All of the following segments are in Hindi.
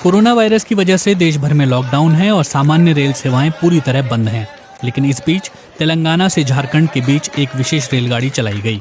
कोरोना वायरस की वजह से देश भर में लॉकडाउन है और सामान्य रेल सेवाएं पूरी तरह बंद हैं। लेकिन इस बीच तेलंगाना से झारखंड के बीच एक विशेष रेलगाड़ी चलाई गई।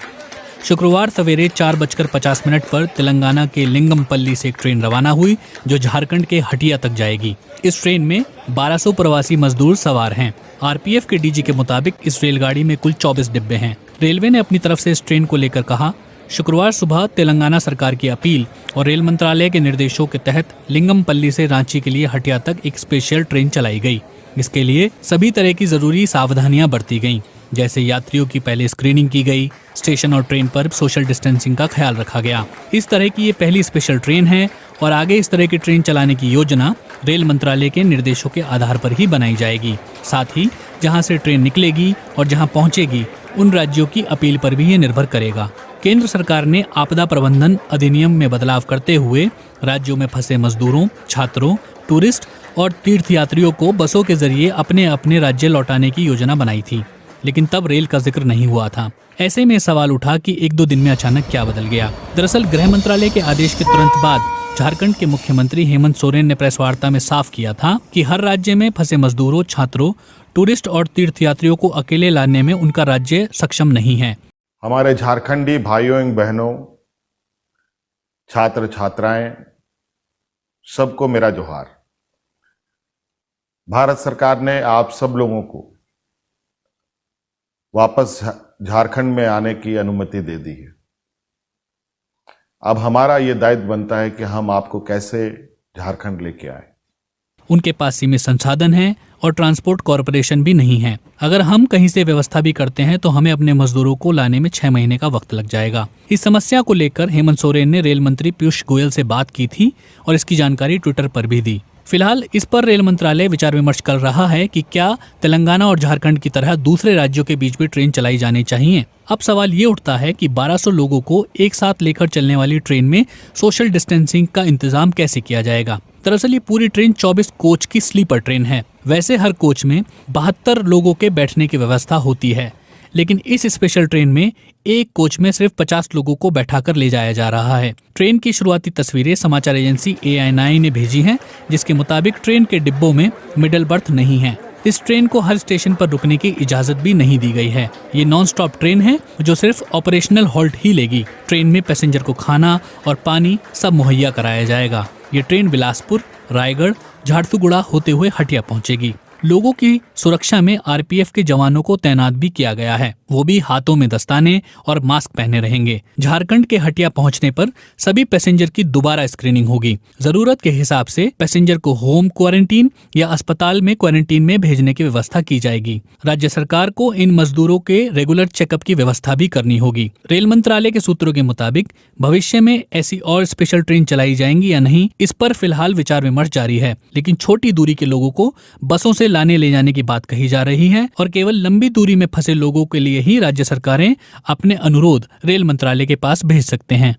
शुक्रवार सवेरे 4:50 पर तेलंगाना के लिंगमपल्ली से एक ट्रेन रवाना हुई जो झारखंड के हटिया तक जाएगी। इस ट्रेन में 1200 प्रवासी मजदूर सवार हैं। आरपीएफ के डीजी के मुताबिक इस रेलगाड़ी में कुल 24 डिब्बे हैं। रेलवे ने अपनी तरफ से इस ट्रेन को लेकर कहा, शुक्रवार सुबह तेलंगाना सरकार की अपील और रेल मंत्रालय के निर्देशों के तहत लिंगमपल्ली से रांची के लिए हटिया तक एक स्पेशल ट्रेन चलाई गई। इसके लिए सभी तरह की जरूरी सावधानियां बरती गईं, जैसे यात्रियों की पहले स्क्रीनिंग की गई, स्टेशन और ट्रेन पर सोशल डिस्टेंसिंग का ख्याल रखा गया। इस तरह की ये पहली स्पेशल ट्रेन है और आगे इस तरह की ट्रेन चलाने की योजना रेल मंत्रालय के निर्देशों के आधार पर ही बनाई जाएगी। साथ ही जहां से ट्रेन निकलेगी और जहां पहुंचेगी उन राज्यों की अपील पर भी ये निर्भर करेगा। केंद्र सरकार ने आपदा प्रबंधन अधिनियम में बदलाव करते हुए राज्यों में फंसे मजदूरों, छात्रों, टूरिस्ट और तीर्थयात्रियों को बसों के जरिए अपने अपने राज्य लौटाने की योजना बनाई थी, लेकिन तब रेल का जिक्र नहीं हुआ था। ऐसे में सवाल उठा कि 1-2 दिन में अचानक क्या बदल गया। दरअसल गृह मंत्रालय के आदेश के तुरंत बाद झारखंड के मुख्यमंत्री हेमंत सोरेन ने प्रेस वार्ता में साफ किया था कि हर राज्य में फंसे मजदूरों, छात्रों, टूरिस्ट और तीर्थयात्रियों को अकेले लाने में उनका राज्य सक्षम नहीं है। हमारे झारखंडी भाइयों एवं बहनों, छात्र छात्राएं, सबको मेरा जोहार। भारत सरकार ने आप सब लोगों को वापस झारखंड में आने की अनुमति दे दी है। अब हमारा ये दायित्व बनता है कि हम आपको कैसे झारखंड लेके आए। उनके पास सीमित संसाधन हैं और ट्रांसपोर्ट कॉरपोरेशन भी नहीं है। अगर हम कहीं से व्यवस्था भी करते हैं तो हमें अपने मजदूरों को लाने में 6 महीने का वक्त लग जाएगा। इस समस्या को लेकर हेमंत सोरेन ने रेल मंत्री पीयूष गोयल से बात की थी और इसकी जानकारी ट्विटर पर भी दी। फिलहाल इस पर रेल मंत्रालय विचार विमर्श कर रहा है कि क्या तेलंगाना और झारखंड की तरह दूसरे राज्यों के बीच भी ट्रेन चलाई जानी चाहिए। अब सवाल ये उठता है कि 1200 लोगों को एक साथ लेकर चलने वाली ट्रेन में सोशल डिस्टेंसिंग का इंतजाम कैसे किया जाएगा। दरअसल ये पूरी ट्रेन 24 कोच की स्लीपर ट्रेन है। वैसे हर कोच में 72 लोगों के बैठने की व्यवस्था होती है, लेकिन इस स्पेशल ट्रेन में एक कोच में सिर्फ 50 लोगों को बैठाकर ले जाया जा रहा है। ट्रेन की शुरुआती तस्वीरें समाचार एजेंसी ANI ने भेजी हैं, जिसके मुताबिक ट्रेन के डिब्बों में मिडल बर्थ नहीं है। इस ट्रेन को हर स्टेशन पर रुकने की इजाजत भी नहीं दी गई है। ये नॉन स्टॉप ट्रेन है जो सिर्फ ऑपरेशनल हॉल्ट ही लेगी। ट्रेन में पैसेंजर को खाना और पानी सब मुहैया कराया जाएगा। ये ट्रेन बिलासपुर, रायगढ़, झारसुगुड़ा होते हुए हटिया पहुंचेगी। लोगों की सुरक्षा में आरपीएफ के जवानों को तैनात भी किया गया है। वो भी हाथों में दस्ताने और मास्क पहने रहेंगे। झारखंड के हटिया पहुंचने पर सभी पैसेंजर की दोबारा स्क्रीनिंग होगी। जरूरत के हिसाब से पैसेंजर को होम क्वारंटीन या अस्पताल में क्वारंटीन में भेजने की व्यवस्था की जाएगी। राज्य सरकार को इन मजदूरों के रेगुलर चेकअप की व्यवस्था भी करनी होगी। रेल मंत्रालय के सूत्रों के मुताबिक भविष्य में ऐसी और स्पेशल ट्रेन चलाई जाएंगी या नहीं, इस पर फिलहाल विचार विमर्श जारी है। लेकिन छोटी दूरी के लोगों को बसों से लाने ले जाने की बात कही जा रही है और केवल लंबी दूरी में फंसे लोगों के लिए ही राज्य सरकारें अपने अनुरोध रेल मंत्रालय के पास भेज सकते हैं।